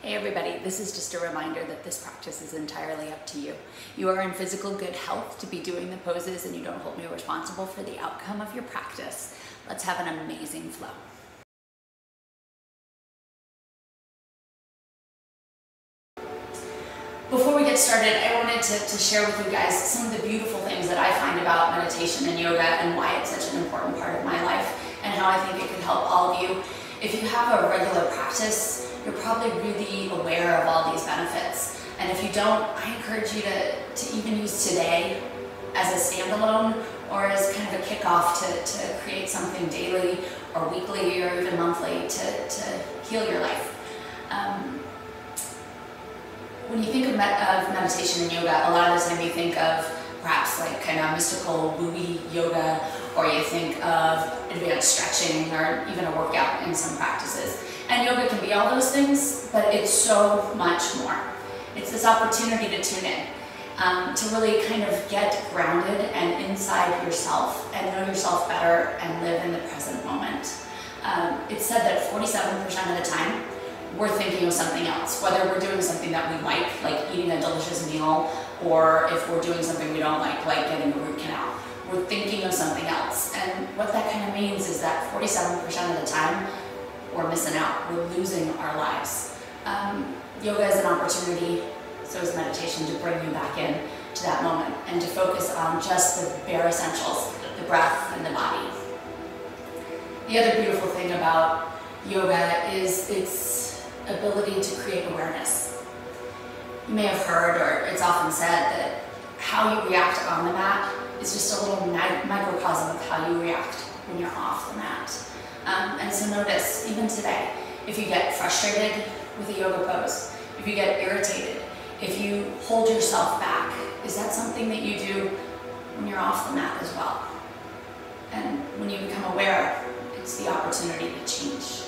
Hey everybody, this is just a reminder that this practice is entirely up to you. You are in physical good health to be doing the poses and you don't hold me responsible for the outcome of your practice. Let's have an amazing flow. Before we get started, I wanted to share with you guys some of the beautiful things that I find about meditation and yoga and why it's such an important part of my life and how I think it could help all of you. If you have a regular practice, you're probably really aware of all these benefits. And if you don't, I encourage you to even use today as a standalone or as kind of a kickoff to create something daily or weekly or even monthly to heal your life. When you think of meditation and yoga, a lot of the time you think of perhaps like kind of mystical, woo-y yoga, or you think of advanced stretching or even a workout in some practices. And yoga can be all those things, but it's so much more. It's this opportunity to tune in, to really kind of get grounded and inside yourself and know yourself better and live in the present moment. It's said that 47% of the time, we're thinking of something else, whether we're doing something that we like eating a delicious meal, or if we're doing something we don't like getting a root canal. We're thinking of something else. And what that kind of means is that 47% of the time, we're missing out. We're losing our lives. Yoga is an opportunity, so is meditation, to bring you back in to that moment and to focus on just the bare essentials, the breath and the body. The other beautiful thing about yoga is its ability to create awareness. You may have heard, or it's often said, that how you react on the mat is just a little microcosm of how you react when you're off the mat. And so notice, even today, if you get frustrated with a yoga pose, if you get irritated, if you hold yourself back, is that something that you do when you're off the mat as well? And when you become aware, it's the opportunity to change.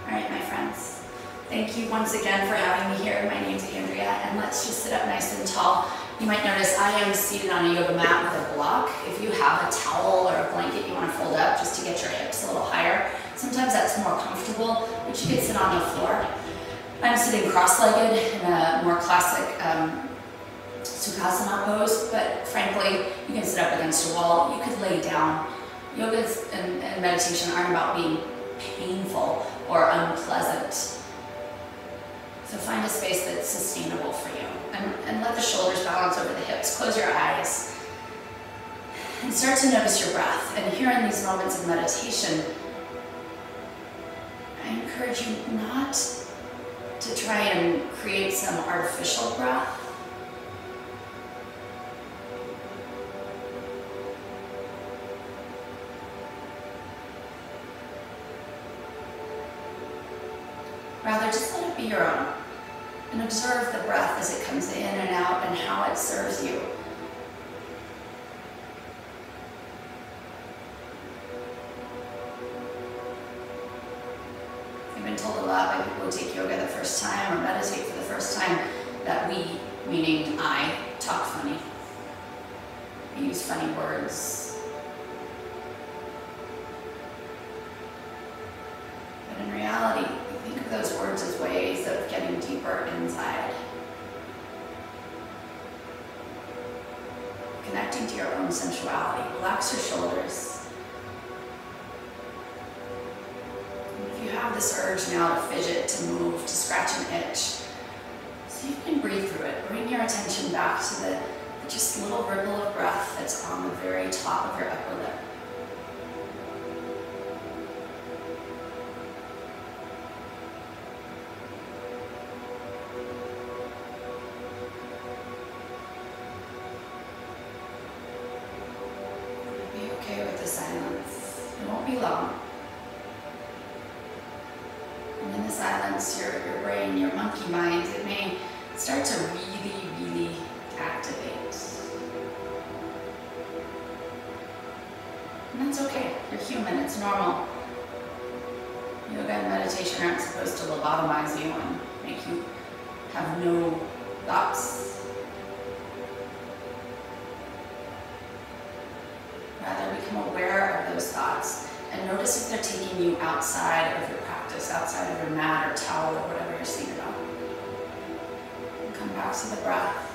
All right, my friends, thank you once again for having me here. My name's Andrea, and let's just sit up nice and tall. You might notice I am seated on a yoga mat with a block. If you have a towel or a blanket you want to fold up just to get your hips a little higher, sometimes that's more comfortable, but you can sit on the floor. I'm sitting cross-legged in a more classic Sukhasana pose, but frankly, you can sit up against a wall. You could lay down. Yoga and meditation aren't about being painful or unpleasant. So find a space that's sustainable for you and let the shoulders balance over the hips. Close your eyes and start to notice your breath. And here in these moments of meditation, I encourage you not to try and create some artificial breath. Rather, just let it be your own and observe the breath as it comes in and out and how it serves you. I've been told a lot by people who take yoga the first time or meditate for the first time that we, meaning I, talk funny. We use funny words. But in reality, think of those words as ways of getting deeper inside. Connecting to your own sensuality. Relax your shoulders. And if you have this urge now to fidget, to move, to scratch an itch, so you can breathe through it. Bring your attention back to the just little ripple of breath that's on the very top of your upper lip. With the silence. It won't be long. And in the silence, your brain, your monkey mind, it may start to really activate. And that's okay. You're human. It's normal. Yoga and meditation aren't supposed to lobotomize you and make you have no thoughts. Rather, become aware of those thoughts and notice if they're taking you outside of your practice, outside of your mat or towel or whatever you're seated on. And come back to the breath.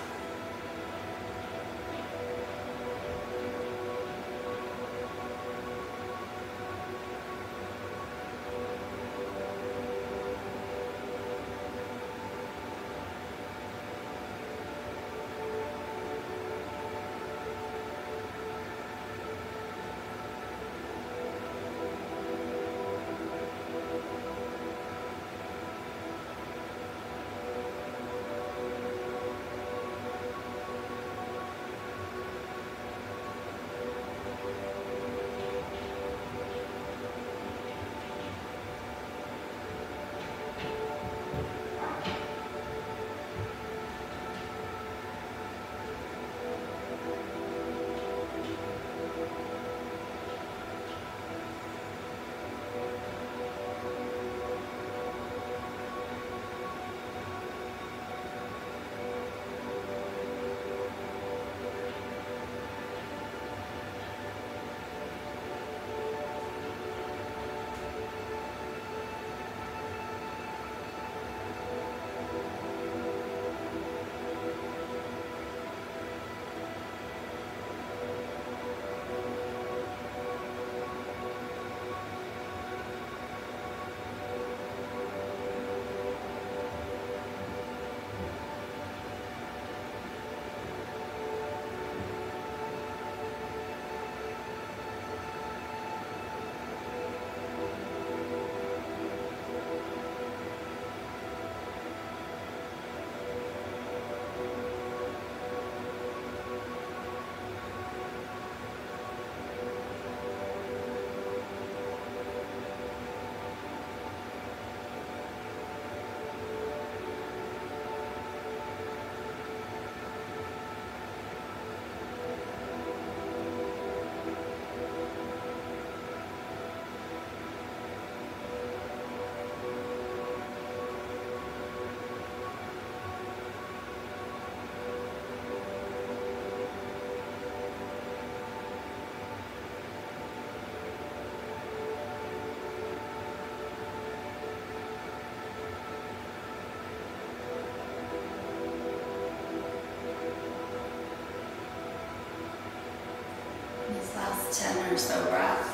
Last 10 or so breaths.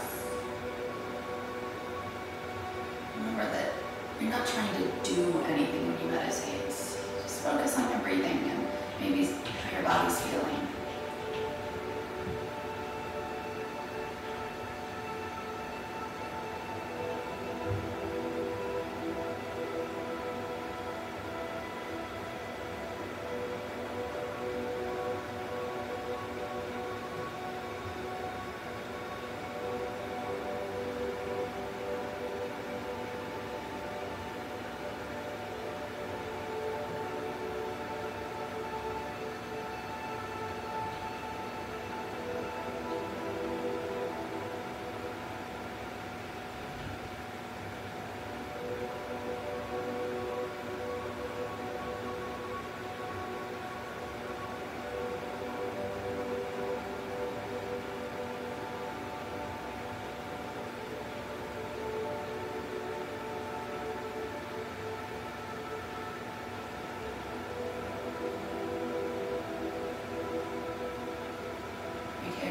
Remember that you're not trying to do anything when you meditate. Just focus on your breathing and maybe how your body's feeling.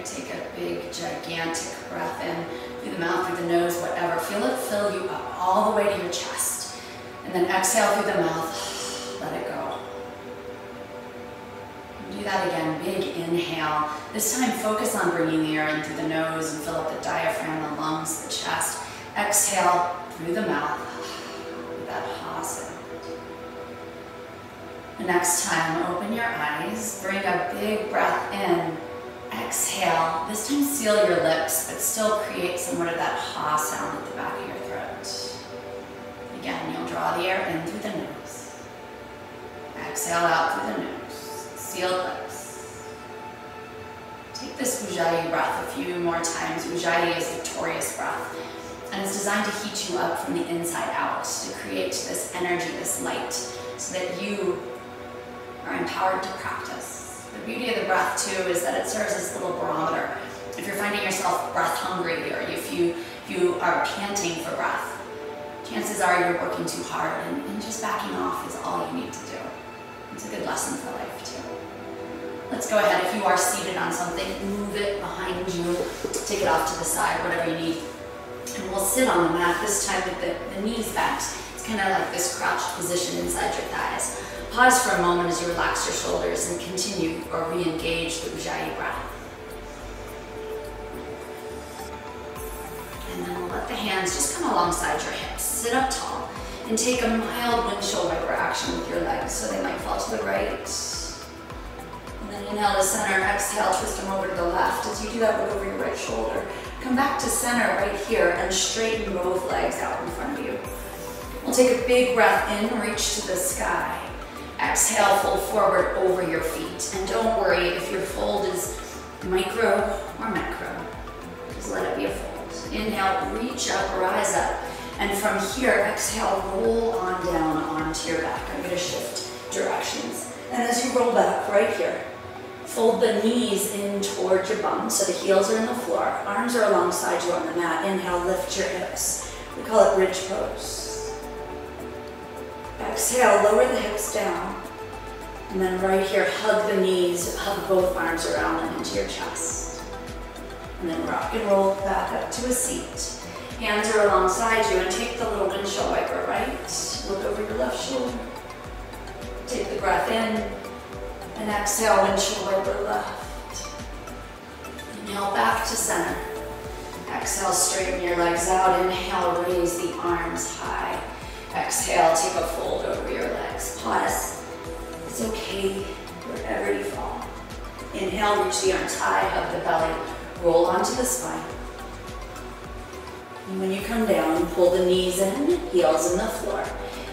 Take a big, gigantic breath in through the mouth, through the nose, whatever. Feel it fill you up all the way to your chest. And then exhale through the mouth. Let it go. Do that again. Big inhale. This time focus on bringing the air in through the nose and fill up the diaphragm, the lungs, the chest. Exhale through the mouth with that ha sound. The next time, open your eyes. Bring a big breath in. Exhale. This time seal your lips, but still create somewhat of that ha sound at the back of your throat. Again, you'll draw the air in through the nose. Exhale out through the nose. Sealed lips. Take this Ujjayi breath a few more times. Ujjayi is victorious breath, and it's designed to heat you up from the inside out, to create this energy, this light, so that you are empowered to practice. The beauty of the breath too is that it serves as a little barometer. If you're finding yourself breath hungry, or if you are panting for breath, chances are you're working too hard, and just backing off is all you need to do. It's a good lesson for life too. Let's go ahead, if you are seated on something, move it behind you, take it off to the side, whatever you need. And we'll sit on the mat, this time with the knees bent. It's kind of like this crouched position inside your thighs. Pause for a moment as you relax your shoulders and continue or re-engage the Ujjayi breath. And then we'll let the hands just come alongside your hips. Sit up tall and take a mild windshield wiper action with your legs, so they might fall to the right. And then inhale to center, exhale, twist them over to the left. As you do that, look over your right shoulder. Come back to center right here and straighten both legs out in front of you. We'll take a big breath in, reach to the sky. Exhale, fold forward over your feet. And don't worry if your fold is micro or macro. Just let it be a fold. Inhale, reach up, rise up. And from here, exhale, roll on down onto your back. I'm going to shift directions. And as you roll back right here, fold the knees in towards your bum so the heels are in the floor. Arms are alongside you on the mat. Inhale, lift your hips. We call it bridge pose. Exhale, lower the hips down. And then right here, hug the knees, hug both arms around and into your chest. And then rock and roll back up to a seat. Hands are alongside you, and take the little windshield wiper right. Look over your left shoulder. Take the breath in, and exhale, windshield wiper left. Inhale back to center. Exhale, straighten your legs out. Inhale, raise the arms high. Exhale, take a fold over your legs. Pause. It's okay wherever you fall. Inhale, reach the arms high, hug the belly, roll onto the spine. And when you come down, pull the knees in, heels in the floor.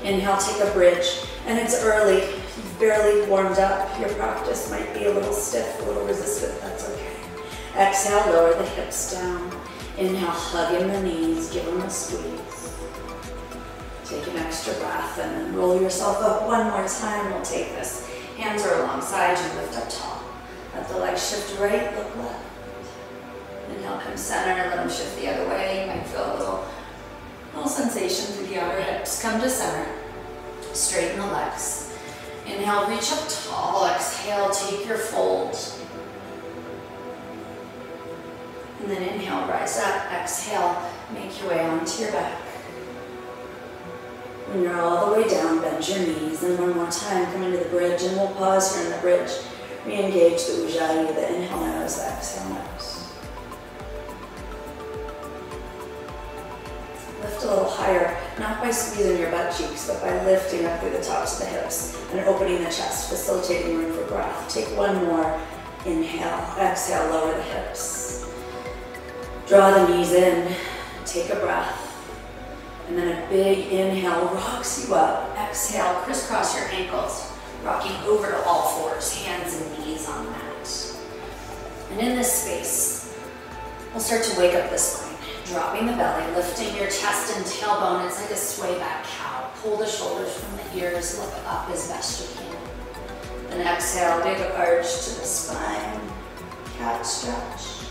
Inhale, take a bridge. And it's early. You've barely warmed up. Your practice might be a little stiff, a little resistant. That's okay. Exhale, lower the hips down. Inhale, hug in the knees, give them a squeeze. Take an extra breath and then roll yourself up one more time. We'll take this. Hands are alongside you, lift up tall. Let the legs shift right, look left. Inhale, come center, let them shift the other way. You might feel a little sensation through the outer hips. Come to center, straighten the legs. Inhale, reach up tall. Exhale, take your fold. And then inhale, rise up. Exhale, make your way onto your back. When you're all the way down, bend your knees. And one more time, come into the bridge, and we'll pause here in the bridge. Re-engage the Ujjayi, the inhale nose, the exhale nose. Lift a little higher, not by squeezing your butt cheeks, but by lifting up through the tops of the hips and opening the chest, facilitating room for breath. Take one more. Inhale, exhale, lower the hips. Draw the knees in, take a breath. And then a big inhale rocks you up. Exhale, crisscross your ankles, rocking over to all fours, hands and knees on the mat. And in this space, we'll start to wake up the spine, dropping the belly, lifting your chest and tailbone. It's like a sway back cow. Pull the shoulders from the ears, look up as best you can. Then exhale, big arch to the spine, cat stretch.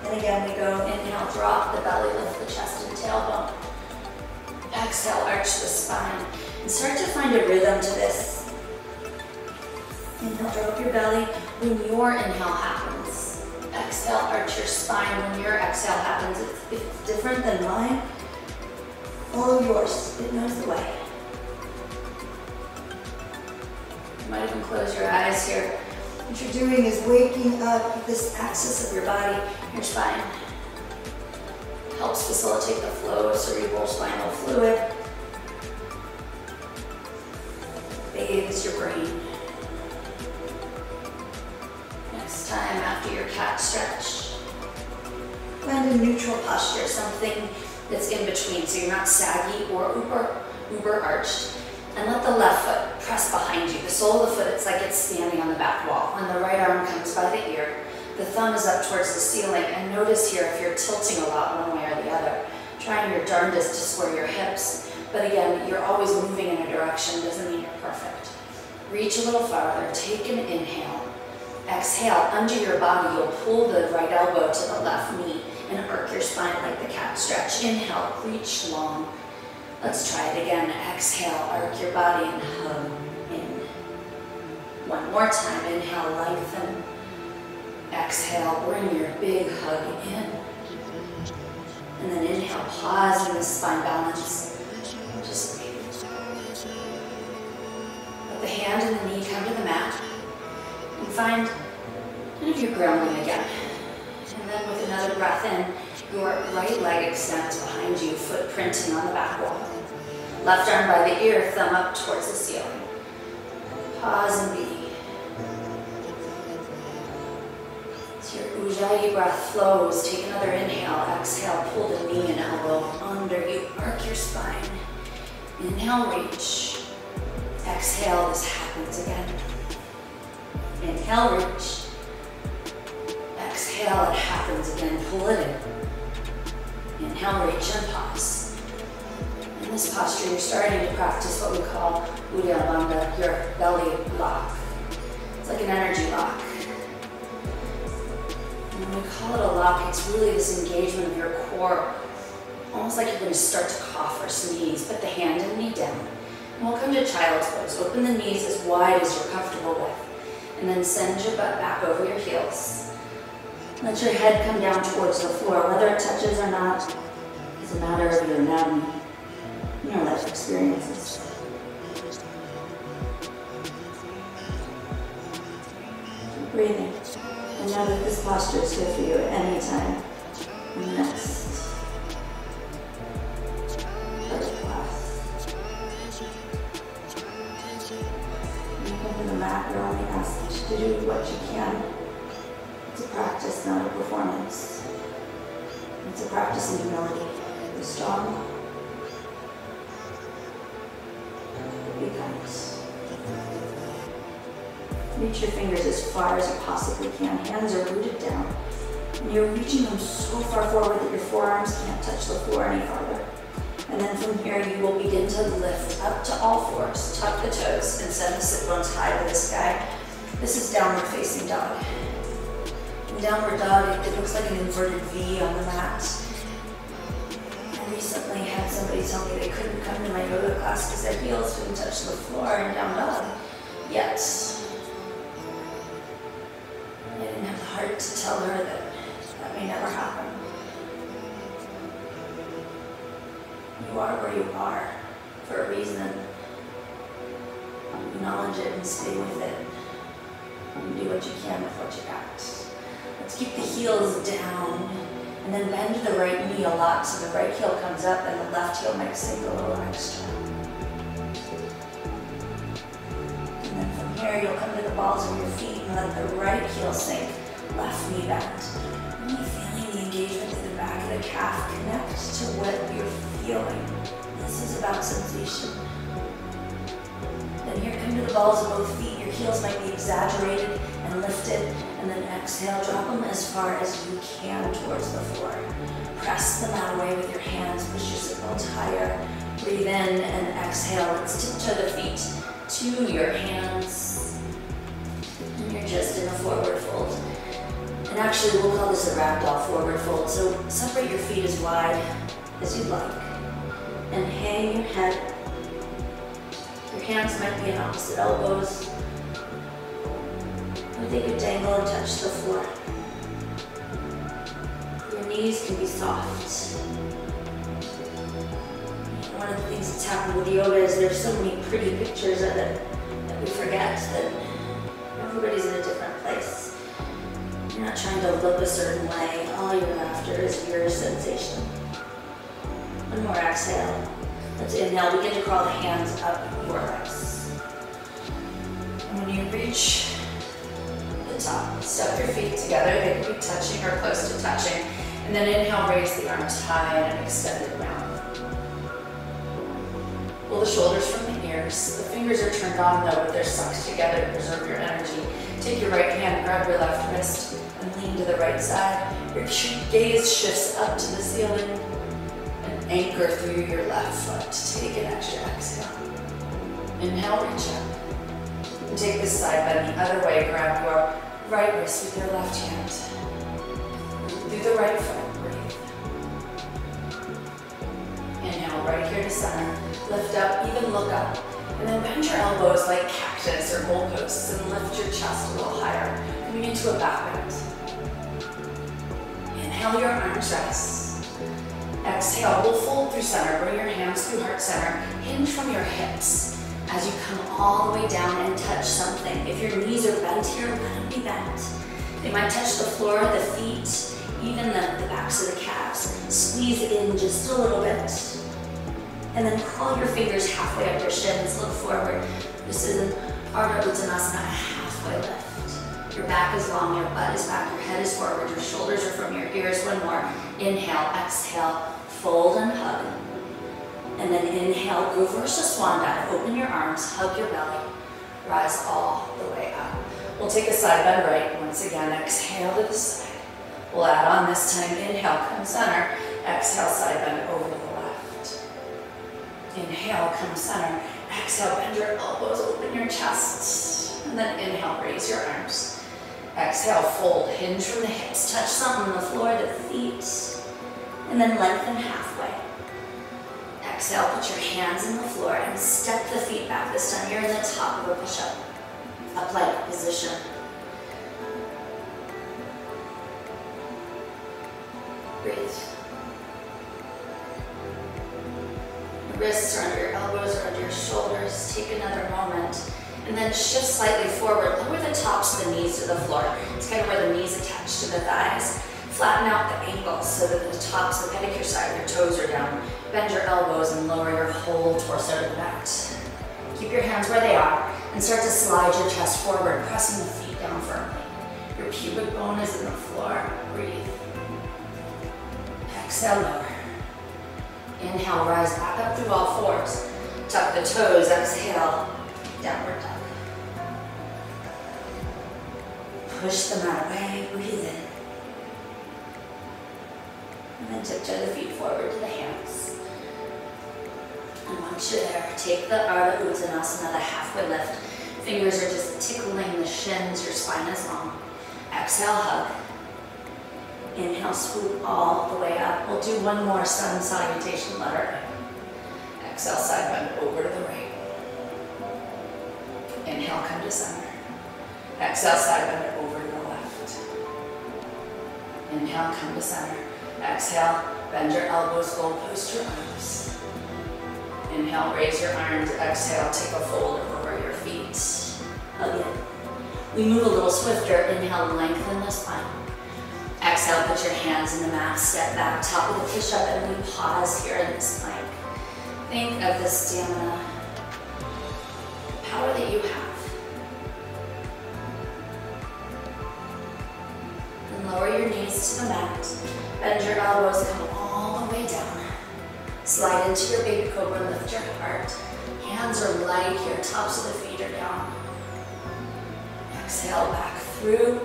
And again, we go inhale, drop the belly, lift the chest and tailbone. Exhale, arch the spine, and start to find a rhythm to this. Inhale, drop your belly when your inhale happens. Exhale, arch your spine when your exhale happens. If it's different than mine, follow yours. It knows the way. You might even close your eyes here. What you're doing is waking up this axis of your body, your spine. Helps facilitate the flow of cerebral spinal fluid. Bathes your brain. Next time, after your cat stretch, find a neutral posture, something that's in between, so you're not saggy or uber arched. And let the left foot press behind you. The sole of the foot, it's like it's standing on the back wall. And the right arm comes by the ear. The thumb is up towards the ceiling, and notice here if you're tilting a lot one way or the other. Trying your darndest to square your hips, but again, you're always moving in a direction, doesn't mean you're perfect. Reach a little farther, take an inhale. Exhale, under your body, you'll pull the right elbow to the left knee and arc your spine like the cat stretch. Inhale, reach long. Let's try it again. Exhale, arc your body and hug in. One more time, inhale, lengthen. Exhale, bring your big hug in. And then inhale, pause in the spine balance. Just breathe. Let the hand and the knee come to the mat. And find kind of your grounding again. And then with another breath in, your right leg extends behind you, foot printing on the back wall. Left arm by the ear, thumb up towards the ceiling. Pause and be. As your Ujjayi breath flows, take another inhale. Exhale, pull the knee and elbow under you. Arc your spine. Inhale, reach. Exhale, this happens again. Inhale, reach. Exhale, it happens again. Pull it in. Inhale, reach and pause. In this posture, you're starting to practice what we call Uddiyana Bandha, your belly lock. It's like an energy lock. And when we call it a lock, it's really this engagement of your core, almost like you're going to start to cough or sneeze. Put the hand and knee down. And we'll come to child's pose. Open the knees as wide as you're comfortable with. And then send your butt back over your heels. Let your head come down towards the floor. Whether it touches or not is a matter of your anatomy and your life experiences. Keep breathing. And know that this posture is good for you at any time in the next part of class. When you come to the mat, you're only asked to do what you can. It's a practice, not a performance. It's a practice in humility. Be strong. Be kind. Reach your fingers as far as you possibly can. Hands are rooted down. And you're reaching them so far forward that your forearms can't touch the floor any farther. And then from here, you will begin to lift up to all fours. Tuck the toes and send the sit bones high to the sky. This is downward facing dog. In downward dog, it looks like an inverted V on the mat. I recently had somebody tell me they couldn't come to my yoga class because their heels didn't touch the floor in down dog. Yet, I didn't have the heart to tell her that that may never happen. You are where you are for a reason. Acknowledge it and stay with it. And do what you can with what you got. Let's keep the heels down and then bend the right knee a lot so the right heel comes up and the left heel might sink a little extra. And then from here, you'll come to the balls of your feet and let the right heel sink, left knee bend. Really feeling the engagement to the back of the calf. Connect to what you're feeling. This is about sensation. Then here, come to the balls of both feet. Your heels might be exaggerated and lifted, and then exhale, drop them as far as you can towards the floor. Press them out away with your hands, push your sit bones higher. Breathe in and exhale. Let's tiptoe the feet to your hands. And you're just in a forward fold. And actually, we'll call this a ragdoll forward fold. So separate your feet as wide as you'd like. And hang your head. Your hands might be on opposite elbows. Or they could dangle and touch the floor. Your knees can be soft. One of the things that's happened with yoga is there's so many pretty pictures of it that we forget that everybody's in a different place. You're not trying to look a certain way. All you're after is your sensation. One more exhale. Let's inhale. Begin to crawl the hands up your legs. And when you reach the top, step your feet together. They could be touching or close to touching. And then inhale, raise the arms high in an extended round. Pull the shoulders from the ears. The fingers are turned on though, but they're sucked together to preserve your energy. Take your right hand, grab your left wrist, and lean to the right side. Your gaze shifts up to the ceiling and anchor through your left foot. Take an extra exhale. Inhale, reach up. And take this side bend the other way. Grab your right wrist with your left hand. Through the right foot, breathe. Inhale. Inhale right here to center. Lift up, even look up. And then bend your elbows like cactus or goalposts and lift your chest a little higher, coming into a back bend. Inhale, your arms rise. Exhale, we'll fold through center. Bring your hands through heart center. Hinge from your hips as you come all the way down and touch something. If your knees are bent here, let them be bent. They might touch the floor, the feet, even the backs of the calves. Squeeze it in just a little bit. And then crawl your fingers halfway up your shins, look forward. This is an Ardha Uttanasana, a halfway lift. Your back is long, your butt is back, your head is forward, your shoulders are from your ears. One more. Inhale, exhale, fold and hug. And then inhale, reverse a swan dive. Open your arms, hug your belly, rise all the way up. We'll take a side bend right. Once again, exhale to the side. We'll add on this time. Inhale, come center. Exhale, side bend over to the left. Inhale, come center. Exhale, bend your elbows, open your chest. And then inhale, raise your arms. Exhale, fold, hinge from the hips. Touch something on the floor, the feet. And then lengthen halfway. Exhale, put your hands in the floor and step the feet back. This time you're in the top of a push-up. A plank position. Breathe. Your wrists are under your elbows or under your shoulders. Take another moment. And then shift slightly forward. Lower the tops of the knees to the floor. It's kind of where the knees attach to the thighs. Flatten out the ankles so that the tops, the pedicure side of your toes are down. Bend your elbows and lower your whole torso to the mat. Keep your hands where they are and start to slide your chest forward, pressing the feet down firmly. Your pubic bone is in the floor. Breathe. Exhale, lower. Inhale, rise back up through all fours. Tuck the toes, exhale, downward dog. Push the mat away, breathe in. And then tiptoe the feet forward to the hands. And once you're there, take the Ardha Uttanasana, the halfway lift. Fingers are just tickling the shins, your spine is long. Exhale, hug. Inhale, swoop all the way up. We'll do one more sun salutation, letter A. Exhale, side bend over to the right. Inhale, come to center. Exhale, side bend over to the left. Inhale, come to center. Exhale, bend your elbows, goalpost your arms. Inhale, raise your arms. Exhale, take a fold over your feet. Again. We move a little swifter. Inhale, lengthen the spine. Exhale, put your hands in the mat, step back, top of the push-up, and we pause here in this plank. Think of the stamina, the power that you have. Then lower your knees to the mat. Bend your elbows, come all the way down. Slide into your baby cobra, lift your heart. Hands are light here, tops of the feet are down. Exhale, back through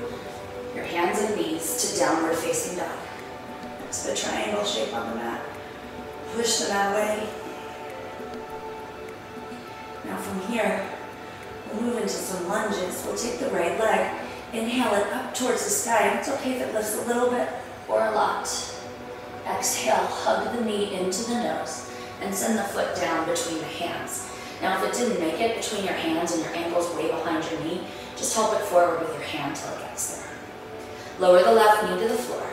your hands and knees to downward facing dog. It's the triangle shape on the mat. Push the mat away. Now from here, we'll move into some lunges. We'll take the right leg, inhale it up towards the sky. It's okay if it lifts a little bit or a lot. Exhale, hug the knee into the nose and send the foot down between the hands. Now if it didn't make it between your hands and your ankle's way behind your knee, just help it forward with your hand till it gets there. Lower the left knee to the floor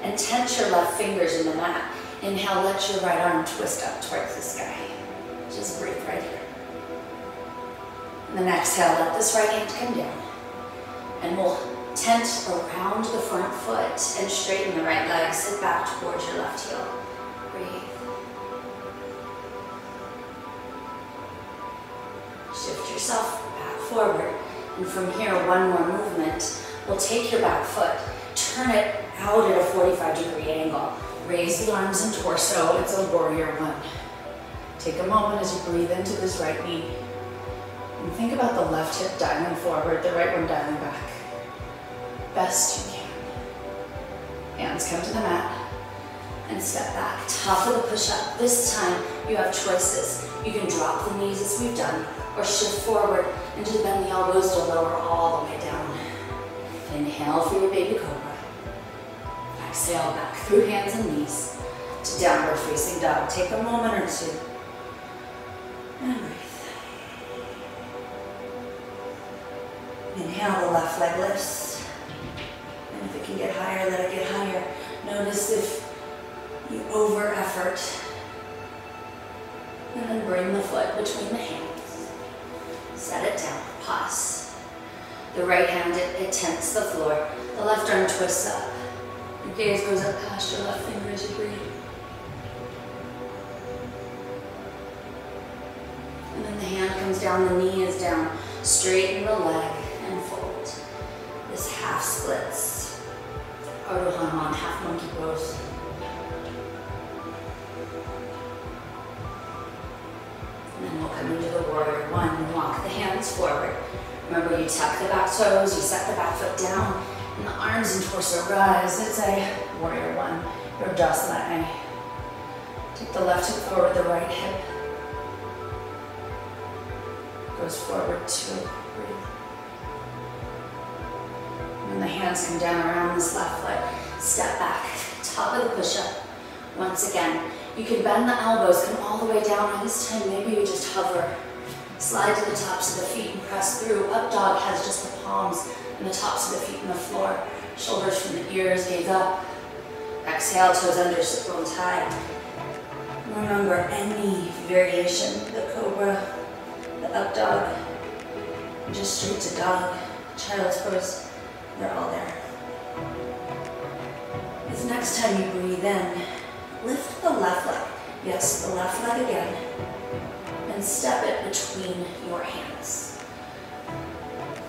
and tense your left fingers in the mat. Inhale, let your right arm twist up towards the sky. Just breathe right here. And then exhale, let this right hand come down. And we'll tent around the front foot and straighten the right leg. Sit back towards your left heel. Breathe. Shift yourself back forward. And from here, one more movement. We'll take your back foot, turn it out at a 45-degree angle. Raise the arms and torso. It's a warrior one. Take a moment as you breathe into this right knee. And think about the left hip dialing forward, the right one dialing back. Best you can. Hands come to the mat and step back. Top of the push-up. This time you have choices. You can drop the knees as we've done, or shift forward and just bend the elbows to lower all the way down. Inhale for your baby cobra. Exhale back through hands and knees. to downward facing dog. Take a moment or two. And breathe. Inhale, the left leg lifts. And if it can get higher, let it get higher. Notice if you over effort. And then bring the foot between the hands. Set it down. Pause. The right hand, it tents the floor. The left arm twists up. Your gaze goes up past your left finger as you breathe. And then the hand comes down, the knee is down. Straighten the leg and fold. This half splits. Ardha Hanuman, half monkey pose. And then we'll come into the warrior one. Walk the hands forward. Remember, you tuck the back toes, you set the back foot down, and the arms and torso rise. It's a warrior one. Urdhvasana. Take the left hip forward, the right hip goes forward too. Breathe. And then the hands come down around this left leg. Step back, top of the push-up. Once again, you can bend the elbows, come all the way down. And this time, maybe you just hover. Slide to the tops of the feet and press through. Up dog has just the palms and the tops of the feet on the floor. Shoulders from the ears, gaze up. Exhale, toes under, sit bones high. Remember, any variation, the cobra, the up dog, just straight to dog, child's pose, they're all there. This next time you breathe in, lift the left leg. Yes, the left leg again. And step it between your hands.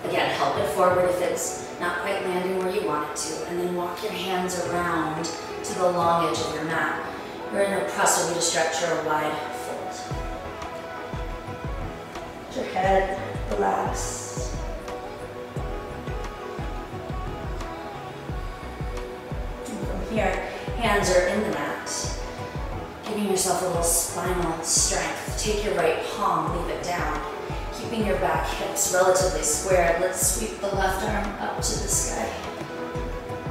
Again, help it forward if it's not quite landing where you want it to, and then walk your hands around to the long edge of your mat. You're in a press or to stretch or a wide fold. Let your head relax. And from here, hands are in the mat. Giving yourself a little spinal strength. Take your right palm, leave it down. Keeping your back hips relatively square. Let's sweep the left arm up to the sky.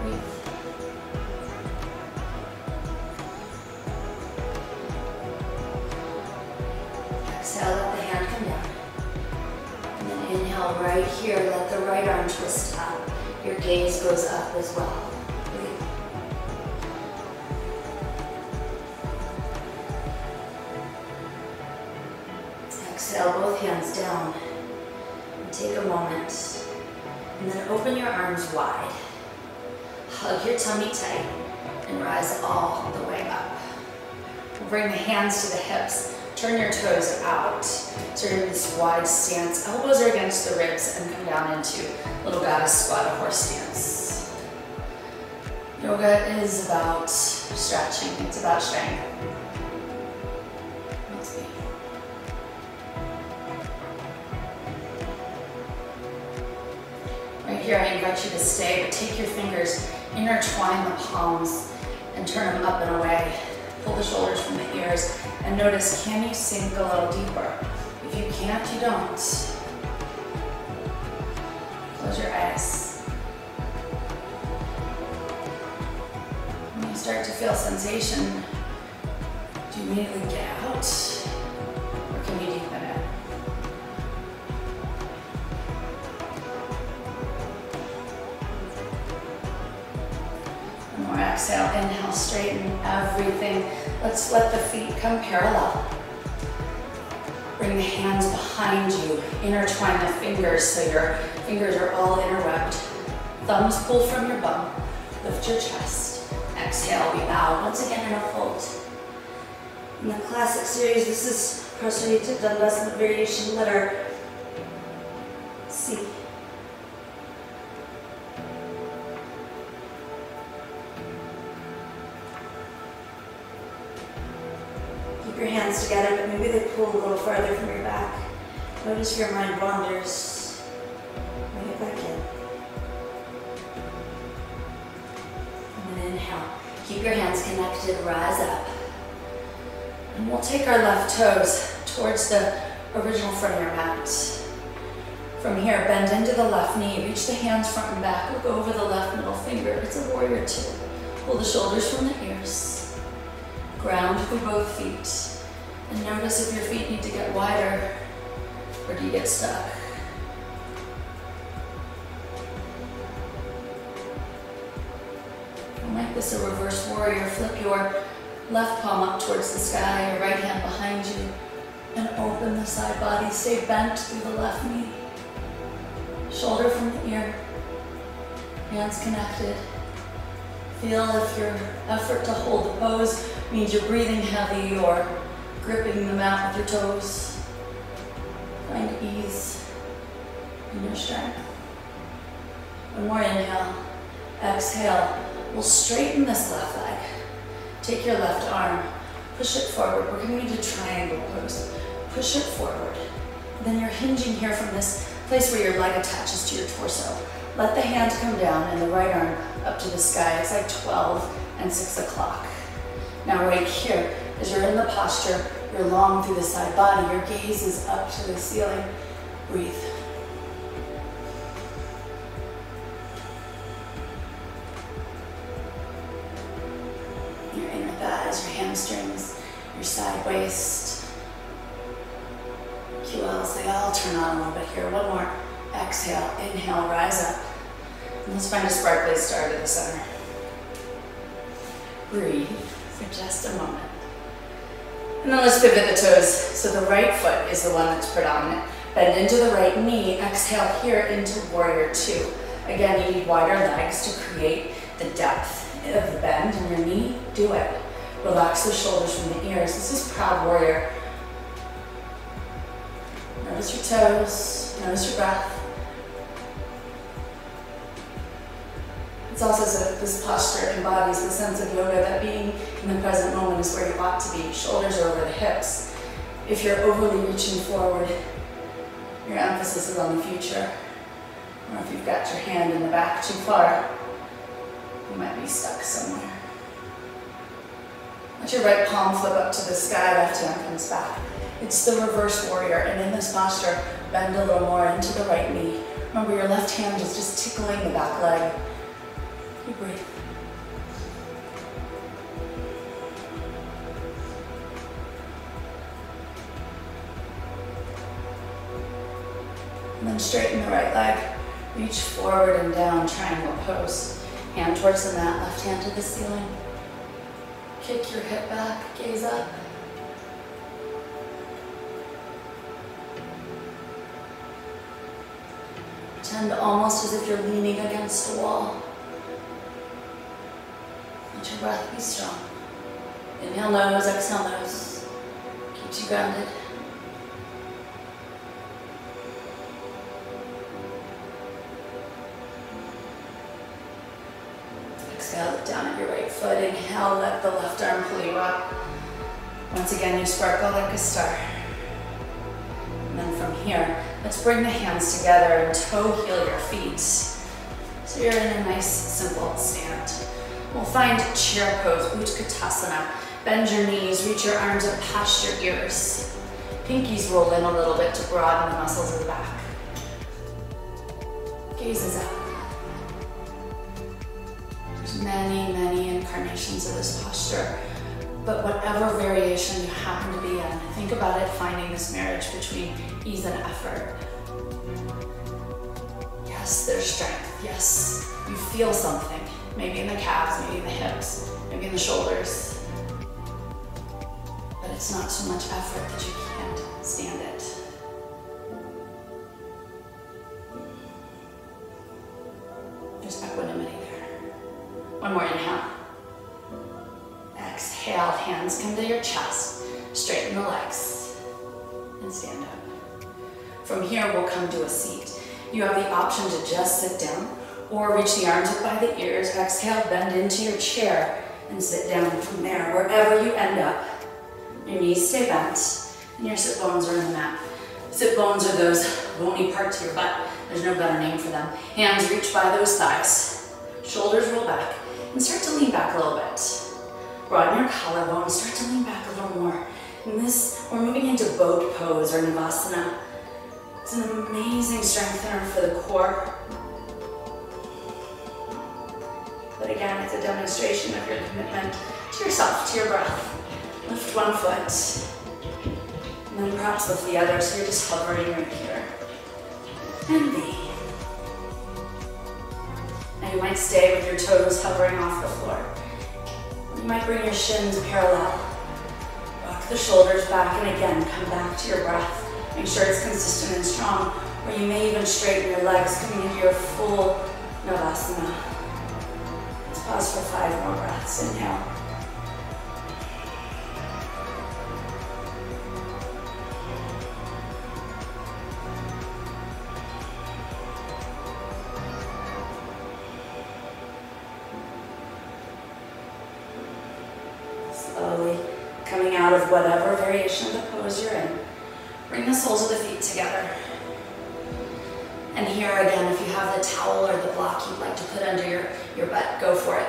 Breathe. Exhale, let the hand come down. And then inhale right here, let the right arm twist up. Your gaze goes up as well. Exhale, both hands down. And take a moment. And then open your arms wide. Hug your tummy tight and rise all the way up. We'll bring the hands to the hips. Turn your toes out. So you're in this wide stance. Elbows are against the ribs and come down into little goddess squat or horse stance. Yoga is about stretching. It's about strength. Right here, I invite you to stay, but take your fingers, intertwine the palms, and turn them up and away. Pull the shoulders from the ears, and notice, can you sink a little deeper? If you can't, you don't. Close your eyes. When you start to feel sensation, do you immediately get out? Or can you deepen it? One more exhale, inhale, straighten everything. Let's let the feet come parallel. Bring the hands behind you. Intertwine the fingers so your fingers are all interwebbed. Thumbs pull from your bum. Lift your chest. Exhale, we bow. Once again in a fold. In the classic series, this is Prasarita Dandasana variation letter C. Keep your hands together, but maybe they pull a little farther from your back. Notice your mind wanders. Bring it back in. And then inhale. Keep your hands connected, rise up. And we'll take our left toes towards the original front of your mat. From here, bend into the left knee, reach the hands front and back, look over the left middle finger. It's a warrior two. Pull the shoulders from the ears. Ground through both feet. And notice if your feet need to get wider or do you get stuck. Make this a reverse warrior. Flip your left palm up towards the sky, your right hand behind you, and open the side body. Stay bent through the left knee. Shoulder from the ear. Hands connected. Feel if your effort to hold the pose means you're breathing heavy or gripping the mat with your toes. Find ease in your strength. One more inhale. Exhale. We'll straighten this left leg. Take your left arm, push it forward. We're going to triangle pose. Push it forward. Then you're hinging here from this place where your leg attaches to your torso. Let the hand come down and the right arm up to the sky. It's like 12 and 6 o'clock. Now right here, as you're in the posture, you're long through the side body. Your gaze is up to the ceiling. Breathe. Your inner thighs, your hamstrings, your side waist. QLs, they all turn on a little bit here. One more. Exhale, inhale, rise up. And let's find a sparkly star to the center. Breathe for just a moment. And then let's pivot the toes. So the right foot is the one that's predominant. Bend into the right knee. Exhale here into warrior two. Again, you need wider legs to create the depth of the bend in your knee. Do it. Relax the shoulders from the ears. This is proud warrior. Notice your toes. Notice your breath. It's also so that this posture embodies the sense of yoga that being in the present moment is where you ought to be. Shoulders are over the hips. If you're overly reaching forward, your emphasis is on the future. Or if you've got your hand in the back too far, you might be stuck somewhere. Let your right palm flip up to the sky, left hand comes back. It's the reverse warrior, and in this posture, bend a little more into the right knee. Remember, your left hand is just tickling the back leg. You breathe. And then straighten the right leg. Reach forward and down, triangle pose. Hand towards the mat, left hand to the ceiling. Kick your hip back, gaze up. Pretend almost as if you're leaning against a wall. Let your breath be strong. Inhale nose, exhale nose. Keeps you grounded. Exhale, look down at your right foot. Inhale, let the left arm pull you up. Once again, you sparkle like a star. And then from here, let's bring the hands together and toe heel your feet. So you're in a nice, simple stand. We'll find chair pose, Utkatasana. Bend your knees, reach your arms up past your ears. Pinkies roll in a little bit to broaden the muscles of the back. Gazes up. There's many, many incarnations of this posture, but whatever variation you happen to be in, think about it finding this marriage between ease and effort. Yes, there's strength. Yes, you feel something. Maybe in the calves, maybe in the hips, maybe in the shoulders. But it's not so much effort that you can't stand it. There's equanimity there. One more inhale. Exhale, hands come to your chest. Straighten the legs and stand up. From here, we'll come to a seat. You have the option to just sit down or reach the arms up by the ears. Exhale, bend into your chair and sit down from there. Wherever you end up, your knees stay bent and your sit bones are in the mat. Sit bones are those bony parts of your butt. There's no better name for them. Hands reach by those thighs. Shoulders roll back and start to lean back a little bit. Broaden your collarbone, start to lean back a little more. In this, we're moving into boat pose or Navasana. It's an amazing strengthener for the core. But again, it's a demonstration of your commitment to yourself, to your breath. Lift one foot, and then perhaps lift the other, so you're just hovering right here. And B. Now you might stay with your toes hovering off the floor. You might bring your shins parallel. Rock the shoulders back, and again, come back to your breath. Make sure it's consistent and strong, or you may even straighten your legs, coming into your full Navasana. Let's pause for 5 more breaths. Inhale. Slowly coming out of whatever variation of the pose you're in. Bring the soles of the feet together. And here again, if you have the towel or the block you'd like to put under your butt, go for it.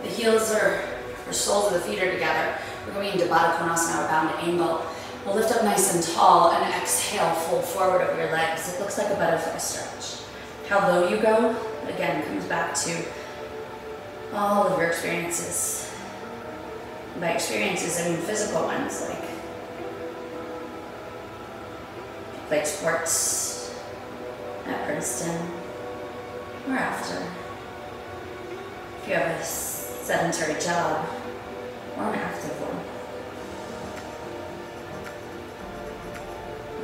The heels or soles of the feet are together. We're going into Baddha Konasana, or bound angle. We'll lift up nice and tall and exhale, fold forward over your legs. It looks like a butterfly stretch. How low you go, again, comes back to all of your experiences. And by experiences, I mean physical ones, like played sports at Princeton or after. If you have a sedentary job or an active one.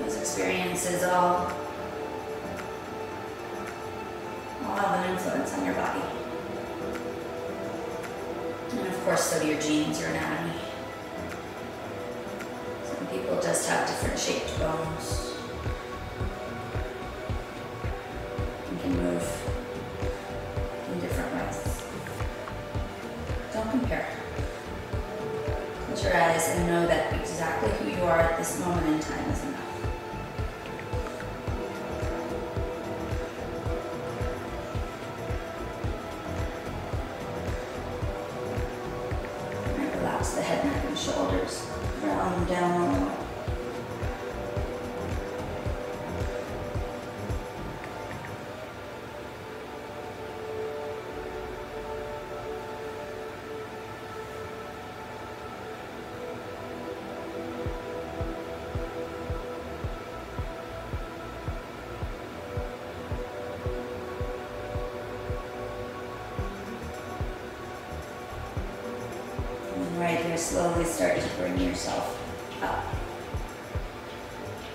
Those experiences all have an influence on your body. And of course, so do your genes, your anatomy. Some people just have different shaped bones. And can move in different ways. Don't compare. Close your eyes and know that exactly who you are at this moment in time is enough. The head, neck, and shoulders. Round down. Right here, slowly start to bring yourself up.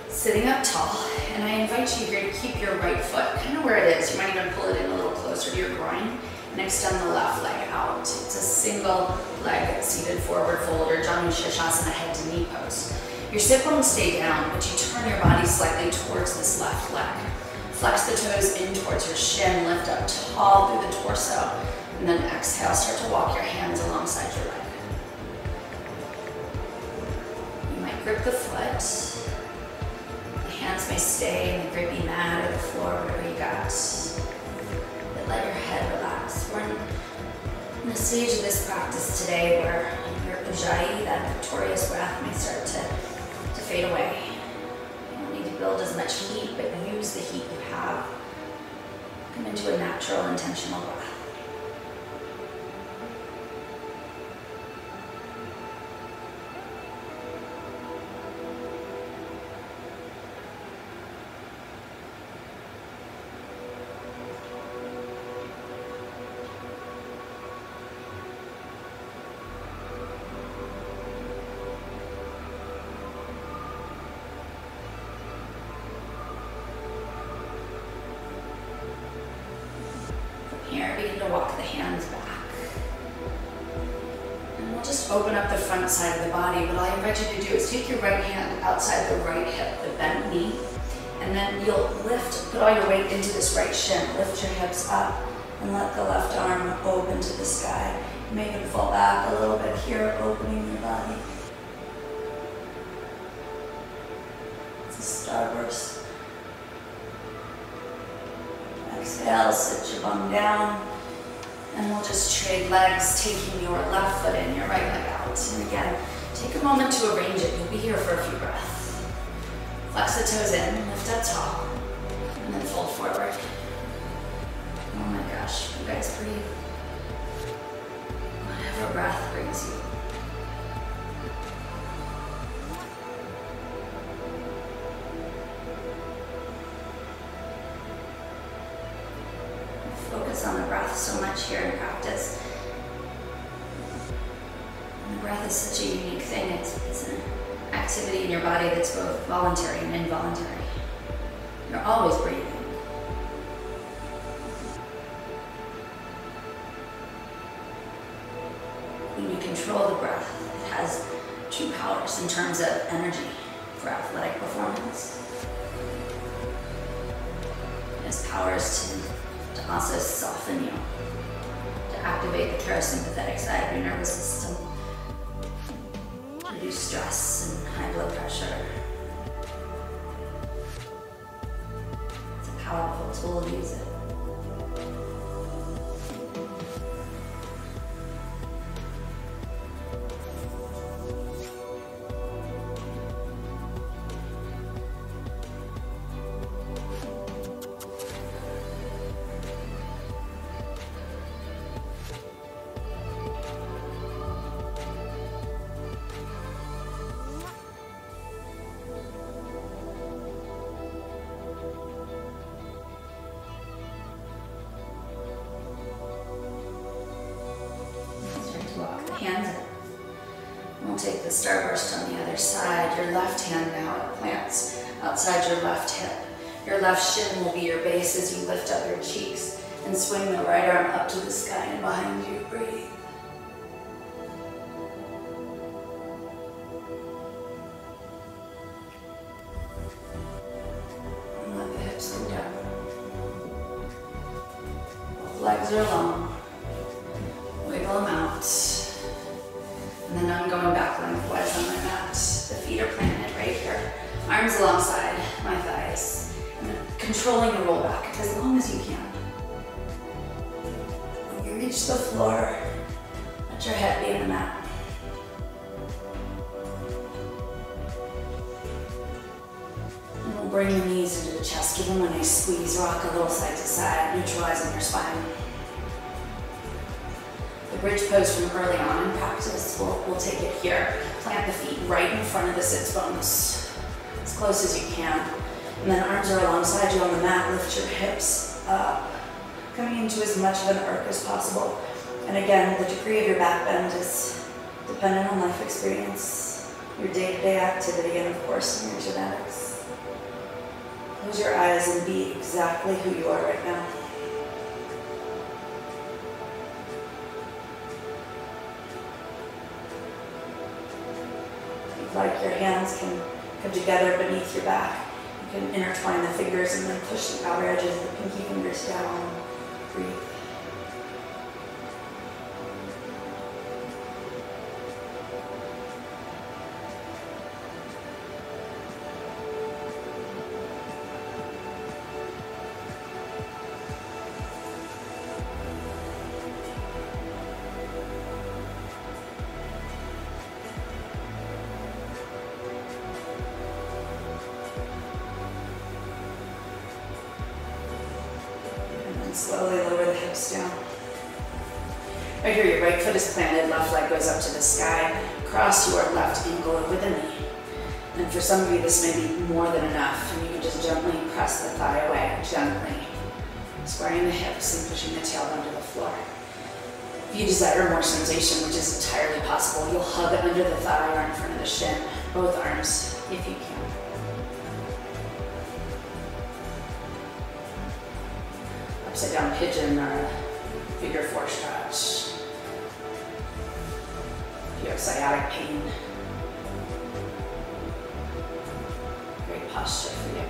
Sitting up tall, and I invite you here to keep your right foot kind of where it is. You might even pull it in a little closer to your groin and extend the left leg out. It's a single leg seated forward fold, or Janu Shirshasana, head to knee pose. Your sit bones stay down, but you turn your body slightly towards this left leg. Flex the toes in towards your shin, lift up tall through the torso, and then exhale, start to walk your hands alongside your leg. Grip the foot. The hands may stay in the grippy mat or the floor, whatever you got. But let your head relax. We're in a stage of this practice today where your ujjayi, that victorious breath, may start to fade away. You don't need to build as much heat, but use the heat you have. Come into a natural, intentional breath. Here, begin to walk the hands back. And we'll just open up the front side of the body. What I invite you to do is take your right hand outside the right hip, the bent knee, and then you'll lift, put all your weight into this right shin. Lift your hips up and let the left arm open to the sky. You may even fall back a little bit here, opening your body. It's a starburst. Exhale, sit your bum down, and we'll just trade legs, taking your left foot in, your right leg out. And again, take a moment to arrange it. You'll be here for a few breaths. Flex the toes in, lift up tall, and then fold forward. Oh my gosh, you guys breathe. Whatever breath brings you. focus on the breath so much here in practice. And the breath is such a unique thing. It's an activity in your body that's both voluntary and involuntary. You're always breathing. When you control the breath, it has true powers in terms of energy for athletic performance. It has powers to also soften you, to activate the parasympathetic side of your nervous system, to reduce stress and high blood pressure. It's a powerful tool to use it. Hands in. We'll take the starburst on the other side. Your left hand now plants outside your left hip. Your left shin will be your base as you lift up your cheeks and swing the right arm up to the sky and behind you. Breathe. And let the hips go down. Both legs are long. Wiggle them out. And then I'm going back lengthwise on my mat. The feet are planted right here. Arms alongside my thighs. And then controlling the roll back as long as you can. When you reach the floor, let your head be in the mat. And we'll bring the knees into the chest. Give them a nice squeeze. Rock a little side to side, neutralizing your spine. Bridge pose from early on in practice, we'll take it here. Plant the feet right in front of the sits bones, as close as you can. And then arms are alongside you on the mat. Lift your hips up, coming into as much of an arc as possible. And again, the degree of your back bend is dependent on life experience, your day-to-day activity, and of course, your genetics. Close your eyes and be exactly who you are right now. Like your hands can come together beneath your back. You can intertwine the fingers and then push the outer edges of the pinky fingers down. Breathe. Slowly lower the hips down. Right here, your right foot is planted, left leg goes up to the sky. Cross your left ankle over the knee. And for some of you, this may be more than enough. And you can just gently press the thigh away, gently. Squaring the hips and pushing the tailbone to the floor. If you desire more sensation, which is entirely possible, you'll hug under the thigh or in front of the shin, both arms, if you can. Upside down pigeon or a figure four stretch. If you have sciatic pain, great posture for you.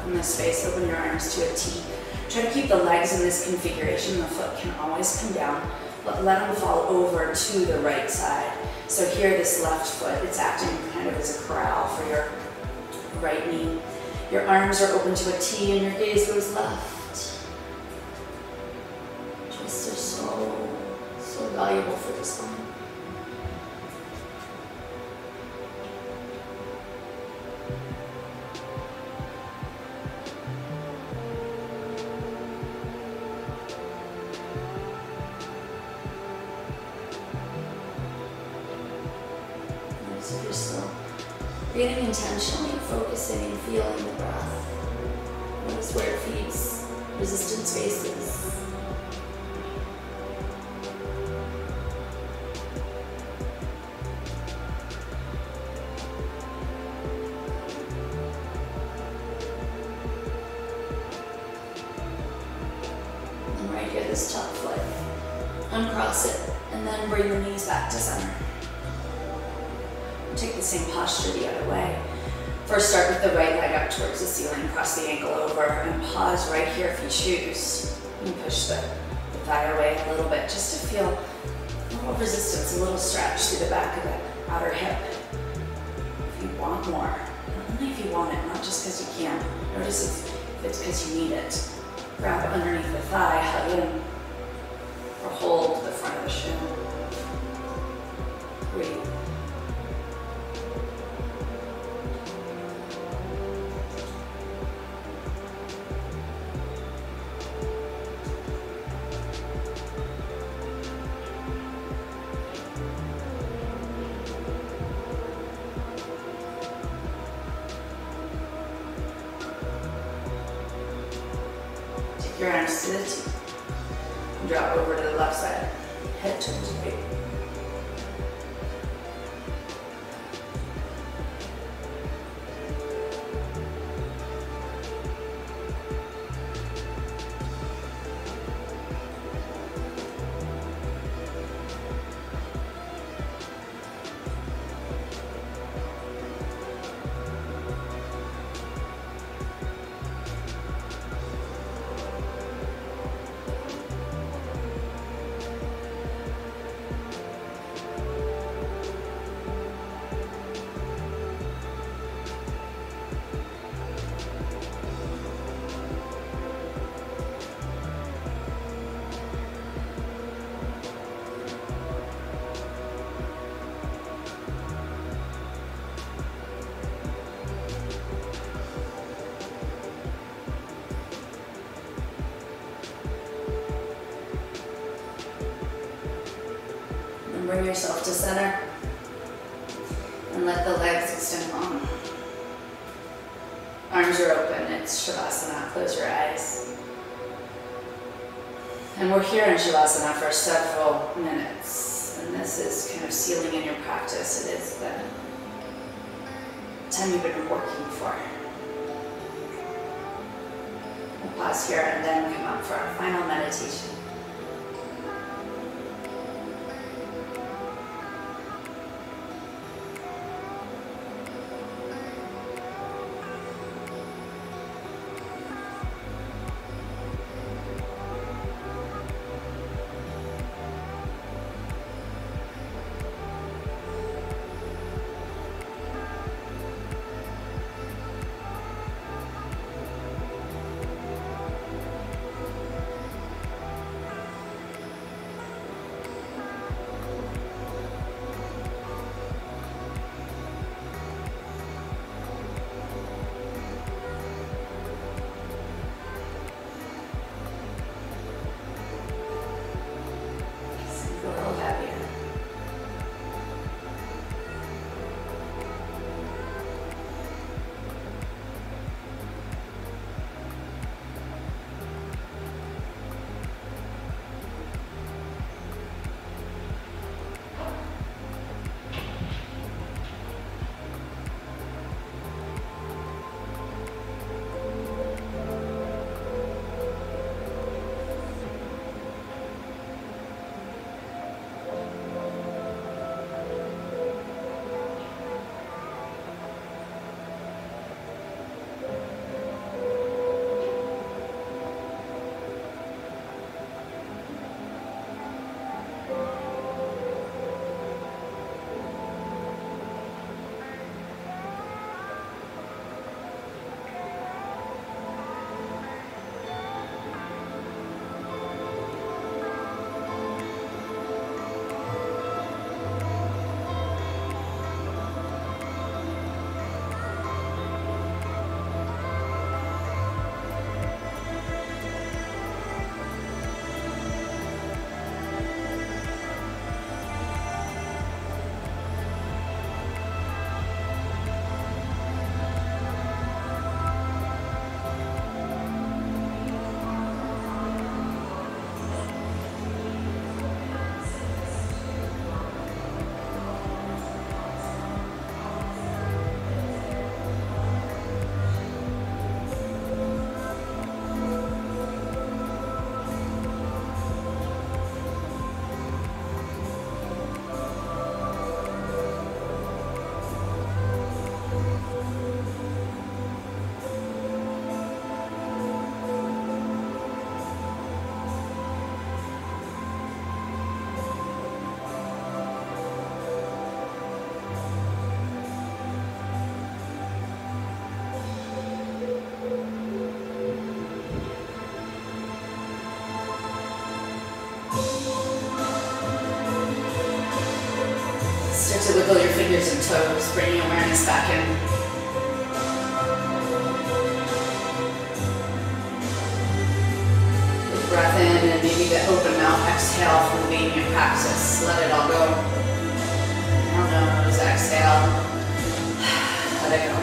From this space, open your arms to a T. Try to keep the legs in this configuration. The foot can always come down, but let them fall over to the right side. So here, this left foot, it's acting kind of as a corral for your right knee. Your arms are open to a T and your gaze goes left. Twists are so valuable for the spine. So you're still Breathing intentionally, focusing and feeling the breath. Notice where it feeds resistant spaces. And right here, this top foot. Uncross it, and then bring the knees back to center. Take the same posture the other way. First, start with the right leg up towards the ceiling, cross the ankle over, and pause right here if you choose. And push the thigh away a little bit, just to feel a little resistance, a little stretch through the back of the outer hip. If you want more, only if you want it, not just because you can. Notice if it's because you need it. Grab underneath the thigh, hug in, or hold the front of the shin. Breathe. Your arms to the T. Drop over to the left side. Head turns right. Bring yourself to center and let the legs extend long. Arms are open, it's Shavasana, close your eyes. And we're here in Shavasana for several minutes, and this is kind of sealing in your practice. It is the time you've been working for. We'll pause here and then come up for our final meditation. Start to wiggle your fingers and toes, bringing awareness back in. Big breath in and maybe the open mouth exhale from the beginning of practice. Let it all go. Now nose, exhale. Let it go.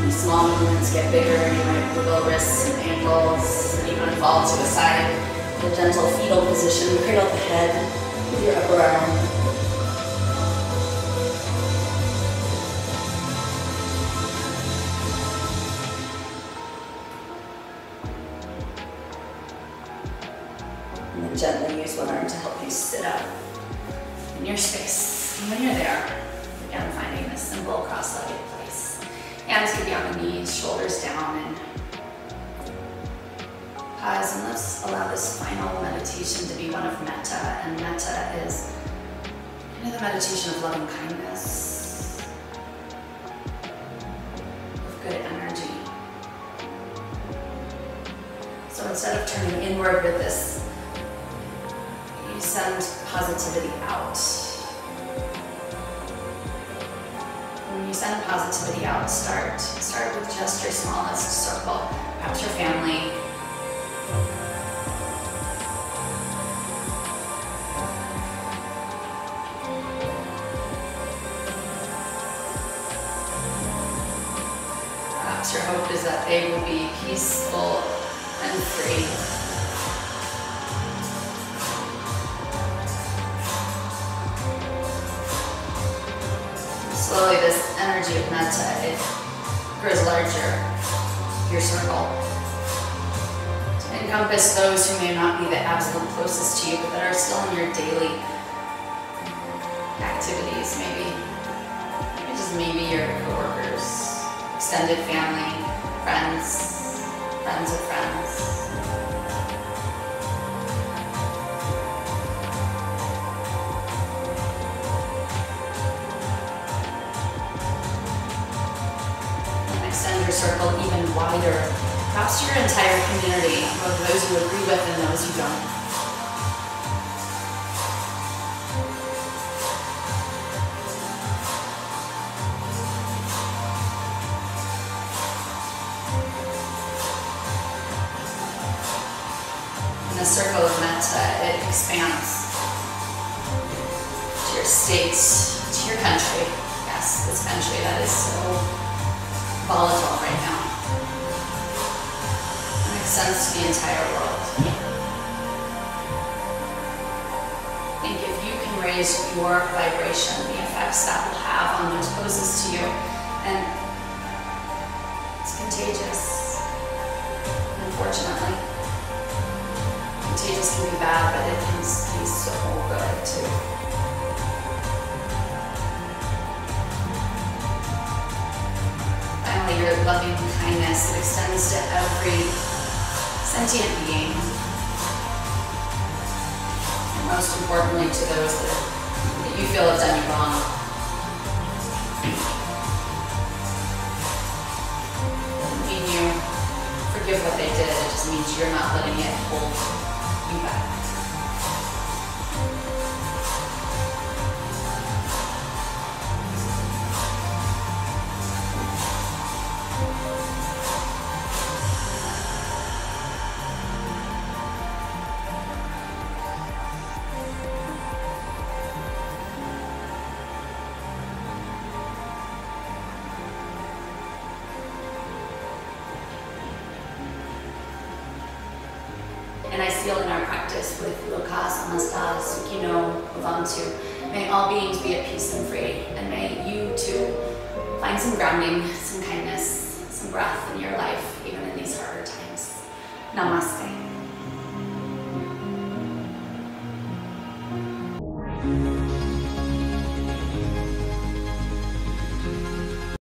These small movements get bigger. You might wiggle wrists and ankles and even fall to the side. A gentle fetal position. Cradle the head with your upper arm. And then gently use one arm to help you sit up in your space. And when you're there, again, finding this simple cross-legged place. Hands can be on the knees, shoulders down, and pause, and let's allow this final meditation to be one of metta. And metta is kind of the meditation of loving kindness, of good energy. So instead of turning inward with this, you send positivity out. When you send positivity out, start with just your smallest circle, perhaps your family. Perhaps your hope is that they will be peaceful and free. Slowly, this energy of metta, it grows larger, your circle, to encompass those who may not be the absolute closest to you, but that are still in your daily activities, maybe just your coworkers, extended family, friends, friends of friends. Extend your circle even wider, perhaps your entire community, both those you agree with and those you don't. And the circle of metta, it expands to your state, to your country. Yes, this country that is so volatile right now. It extends to the entire world. I think if you can raise your vibration, the effects that will have on those closest to you, and it's contagious, unfortunately. Contagious can be bad, but it can be so good too. Your loving kindness, it extends to every sentient being, and most importantly to those that you feel have done you wrong. Doesn't mean you forgive what they did, it just means you're not letting it hold you back. And I seal in our practice with Lokas, Amastas, Sukino, Bhavantu. May all beings be at peace and free, and may you too find some grounding, some kindness, some breath in your life, even in these harder times. Namaste.